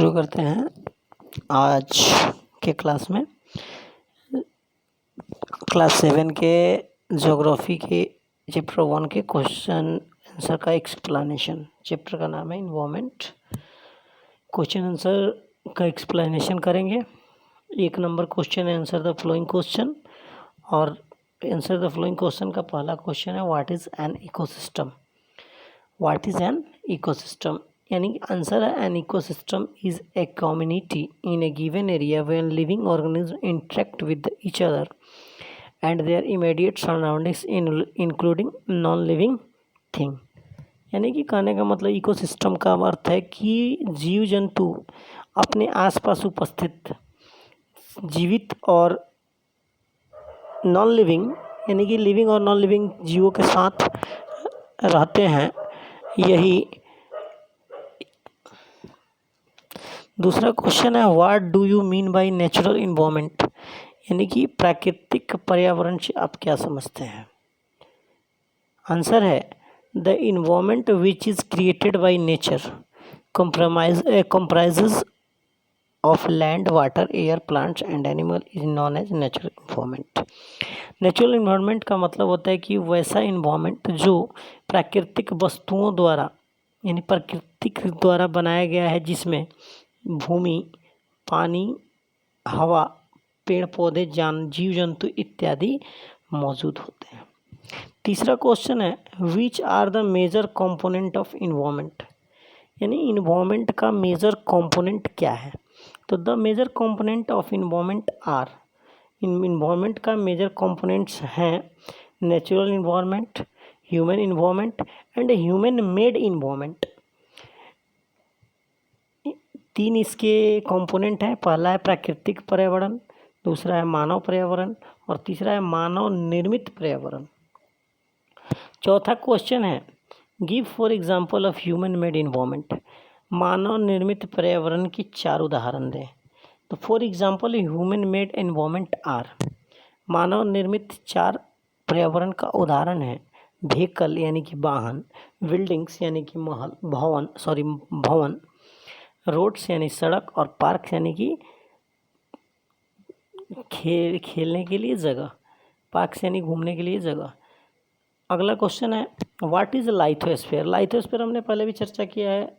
शुरू करते हैं आज के क्लास में। क्लास 7 के ज्योग्राफी के चैप्टर 1 के क्वेश्चन आंसर का एक्सप्लेनेशन। चैप्टर का नाम है इन्वायरमेंट। क्वेश्चन आंसर का एक्सप्लेनेशन करेंगे। 1 नंबर क्वेश्चन है आंसर द फ्लोइंग क्वेश्चन, और आंसर द फ्लोइंग क्वेश्चन का पहला क्वेश्चन है what is an ecosystem. What is an ecosystem यानी आंसर है an ecosystem is a community in a given area where living organism interact with each other and their immediate surroundings including non living thing. यानी कि कहने का मतलब ecosystem का अर्थ है कि जीव जंतु अपने आसपास उपस्थित जीवित और नॉन लिविंग यानी कि लिविंग और नॉन लिविंग जीवों के साथ रहते हैं। यही दूसरा क्वेश्चन है what do you mean by natural environment, यानी कि प्राकृतिक पर्यावरण से आप क्या समझते हैं। आंसर है the environment which is created by nature comprises of land, water, air, plants and animal is known as natural environment। Natural environment का मतलब होता है कि वैसा इन्वायरमेंट जो प्राकृतिक वस्तुओं द्वारा यानी प्राकृतिक द्वारा बनाया गया है, जिसमें भूमि, पानी, हवा, पेड़ पौधे, जीव जंतु इत्यादि मौजूद होते हैं। तीसरा क्वेश्चन है which are the major component of environment, यानी इन्वायरमेंट का मेजर कंपोनेंट क्या है। तो the major component of environment are, environment का मेजर कंपोनेंट्स हैं natural environment, human environment and human made environment. 3 इसके कंपोनेंट हैं। पहला है प्राकृतिक पर्यावरण, दूसरा है मानव पर्यावरण और तीसरा है मानव निर्मित पर्यावरण। चौथा क्वेश्चन है give for example of human made environment, मानव निर्मित पर्यावरण की 4 उदाहरण दें। तो for example human made environment are, मानव निर्मित 4 पर्यावरण का उदाहरण है व्हीकल यानी कि वाहन, बिल्डिंग्स यानी कि भवन, रोड्स यानी सड़क और पार्क यानी कि खेलने के लिए जगह, पार्क्स यानी घूमने के लिए जगह। अगला क्वेश्चन है व्हाट इज़ लाइथोस्फीयर। लाइथोस्फीयर हमने पहले भी चर्चा किया है।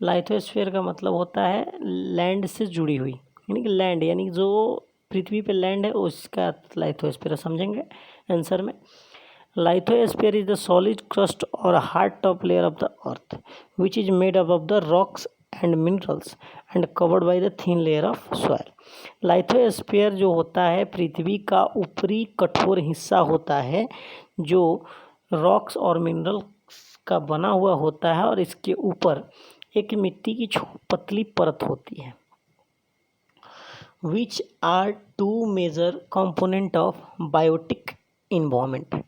लाइथोस्फीयर का मतलब होता है लैंड से जुड़ी हुई, यानी कि लैंड यानी जो पृथ्वी पे लैंड है उसका लाइथोस्फीयर समझेंगे आंसर में। Lithosphere is the solid crust और hard top layer of the earth which is made up of the rocks and minerals and covered by the thin layer of soil. Lithosphere जो होता है पृथ्वी का ऊपरी कठोर हिस्सा होता है जो रॉक्स और मिनरल्स का बना हुआ होता है और इसके ऊपर एक मिट्टी की पतली परत होती है। Which are 2 major component of biotic environment,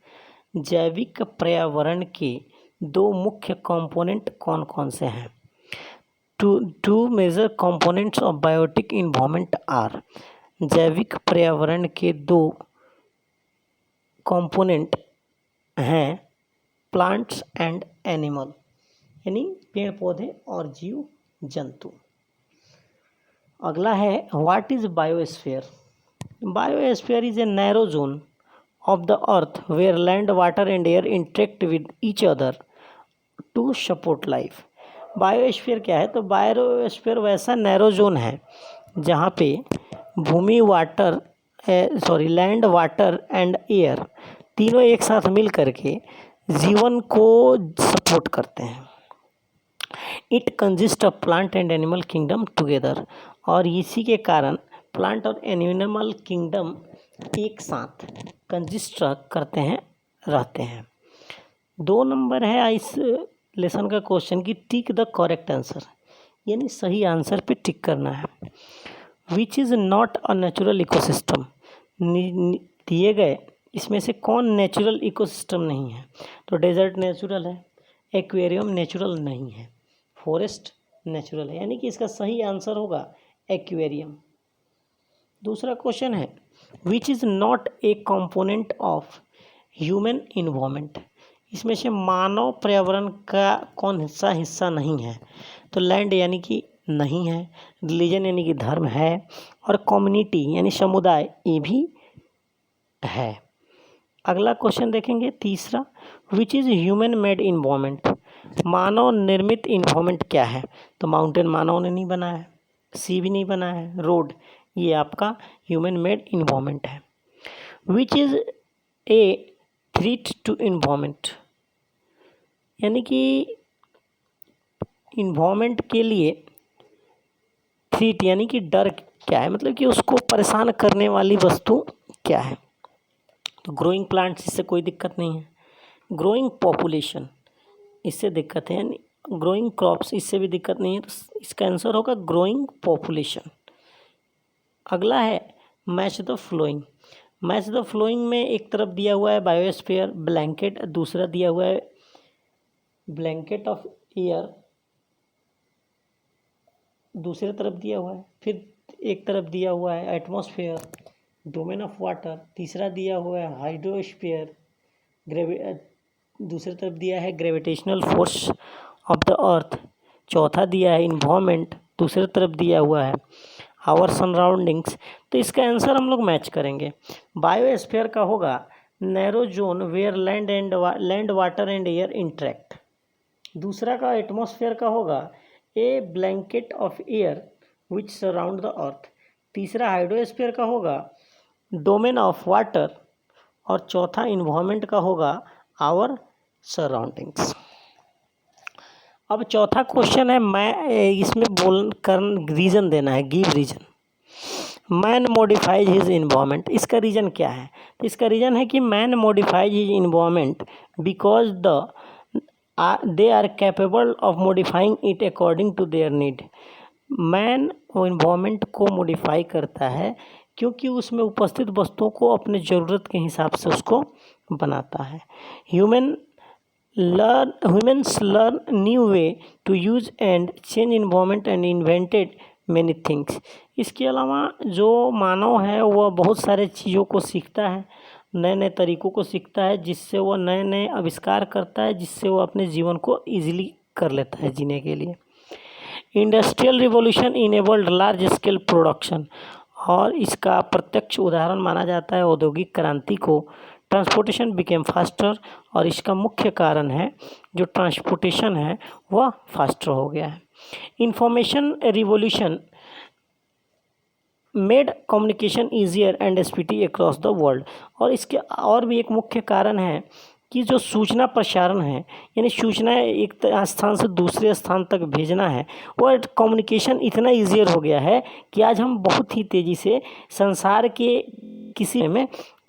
जैविक पर्यावरण के 2 मुख्य कंपोनेंट कौन कौन से हैं। Two major components of biotic environment are, जैविक पर्यावरण के 2 कंपोनेंट हैं प्लांट्स एंड एनिमल, यानी पेड़ पौधे और जीव जंतु। अगला है what is biosphere. Biosphere is a narrow zone of the earth where land, water and air interact with each other to support life. Biosphere क्या है। तो बायोस्फीयर वैसा नैरो जोन है जहाँ पे भूमि, लैंड, वाटर एंड एयर तीनों एक साथ मिल करके जीवन को सपोर्ट करते हैं। It consist of plant and animal kingdom together, और इसी के कारण प्लांट और एनिमल किंगडम एक साथ कंजिस्ट करते हैं, रहते हैं। 2 नंबर है इस लेसन का क्वेश्चन की टिक द करेक्ट आंसर, यानी सही आंसर पे टिक करना है। Which is not a natural ecosystem, दिए गए इसमें से कौन नेचुरल इकोसिस्टम नहीं है। तो डेजर्ट नेचुरल है, एक्वेरियम नेचुरल नहीं है, फॉरेस्ट नेचुरल है, यानी कि इसका सही आंसर होगा एक्वेरियम। दूसरा क्वेश्चन है which is not a component of human environment, इसमें से मानव पर्यावरण का कौन हिस्सा नहीं है। तो लैंड यानी कि नहीं है, रिलीजन यानी कि धर्म है, और कम्युनिटी यानी समुदाय ये भी है। अगला क्वेश्चन देखेंगे तीसरा, which is human made environment, मानव निर्मित इन्वायरमेंट क्या है? तो माउंटेन मानव ने नहीं बनाया है, सी भी नहीं बनाया है, रोड ये आपका ह्यूमन मेड इन्वायरमेंट है। Which is a threat to environment, यानी कि इन्वायरमेंट के लिए थ्रेट यानी कि डर क्या है, मतलब कि उसको परेशान करने वाली वस्तु क्या है? तो ग्रोइंग प्लांट्स, इससे कोई दिक्कत नहीं है। ग्रोइंग पॉपुलेशन, इससे दिक्कत है, यानी ग्रोइंग क्रॉप्स, इससे भी दिक्कत नहीं है, तो इसका आंसर होगा ग्रोइंग पॉपुलेशन। अगला है match the flowing. Match the flowing में एक तरफ दिया हुआ है बायोस्फीयर ब्लैंकेट, दूसरा दिया हुआ है ब्लैंकेट ऑफ एयर, दूसरे तरफ दिया हुआ है, फिर एक तरफ दिया हुआ है एटमॉस्फेयर, डोमेन ऑफ वाटर, तीसरा दिया हुआ है हाइड्रोस्फीयर, दूसरी तरफ दिया है ग्रेविटेशनल फोर्स ऑफ द अर्थ, चौथा दिया है इन्वायरमेंट, दूसरी तरफ दिया हुआ है आवर सराउंडिंग्स। तो इसका आंसर हम लोग मैच करेंगे। बायोस्फीयर का होगा narrow zone where land water and air interact, दूसरा का एटमॉस्फेयर का होगा a blanket of air which surround the earth, तीसरा हाइड्रोस्फीयर का होगा डोमेन ऑफ वाटर, और चौथा इन्वायरमेंट का होगा आवर सराउंडिंग्स। अब चौथा क्वेश्चन है, मैं इसमें रीज़न देना है, give reason. Man modifies his environment, इसका रीज़न क्या है? तो इसका रीज़न है कि man modifies his environment because they are capable of modifying it according to their need. Man environment को मॉडिफाई करता है क्योंकि उसमें उपस्थित वस्तुओं को अपने ज़रूरत के हिसाब से उसको बनाता है। Humans learn new way to use and change environment and invented many things. इसके अलावा जो मानव है वह बहुत सारे चीज़ों को सीखता है, नए नए तरीक़ों को सीखता है, जिससे वह नए नए आविष्कार करता है, जिससे वह अपने जीवन को ईजिली कर लेता है जीने के लिए। Industrial revolution enabled large scale production, और इसका प्रत्यक्ष उदाहरण माना जाता है औद्योगिक क्रांति को। ट्रांसपोर्टेशन बिकेम फास्टर, और इसका मुख्य कारण है जो ट्रांसपोर्टेशन है वह फास्टर हो गया है। Information revolution made communication easier and speedy across the world, और इसके और भी एक मुख्य कारण है कि जो सूचना प्रसारण है, यानी सूचना एक स्थान से दूसरे स्थान तक भेजना है, वह कम्युनिकेशन इतना ईजियर हो गया है कि आज हम बहुत ही तेज़ी से संसार के किसी में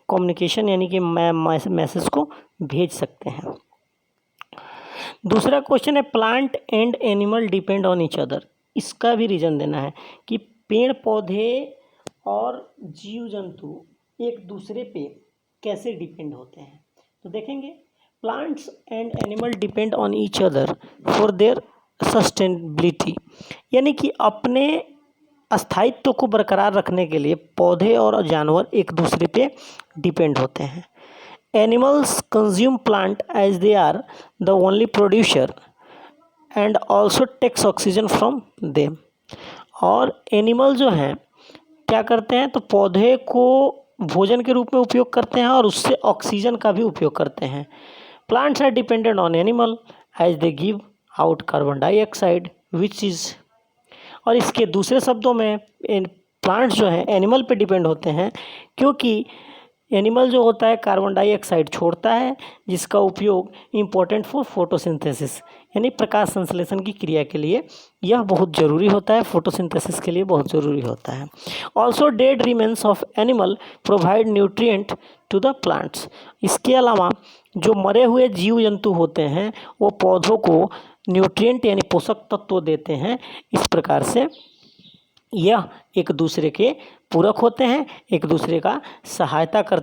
कम्युनिकेशन यानी कि मैसेज को भेज सकते हैं। दूसरा क्वेश्चन है plant and animal depend on each other, इसका भी रीज़न देना है कि पेड़ पौधे और जीव जंतु एक दूसरे पे कैसे डिपेंड होते हैं। तो देखेंगे plants and animal depend on each other for their sustainability, यानी कि अपने स्थायित्व को बरकरार रखने के लिए पौधे और जानवर एक दूसरे पे डिपेंड होते हैं। Animals consume plant as they are the only producer and also takes oxygen from them, और एनिमल जो हैं क्या करते हैं, तो पौधे को भोजन के रूप में उपयोग करते हैं और उससे ऑक्सीजन का भी उपयोग करते हैं। Plants are dependent on animal as they give out carbon dioxide which is, और इसके दूसरे शब्दों में प्लांट्स जो हैं एनिमल पे डिपेंड होते हैं क्योंकि एनिमल जो होता है कार्बन डाइऑक्साइड छोड़ता है, जिसका उपयोग इम्पोर्टेंट फॉर फोटोसिंथेसिस यानी प्रकाश संश्लेषण की क्रिया के लिए यह बहुत ज़रूरी होता है, फोटोसिंथेसिस के लिए बहुत ज़रूरी होता है। Also dead remains of animal provide nutrient to the plants, इसके अलावा जो मरे हुए जीव जंतु होते हैं वो पौधों को न्यूट्रिएंट यानी पोषक तत्व देते हैं। इस प्रकार से यह एक दूसरे के पूरक होते हैं, एक दूसरे का सहायता करते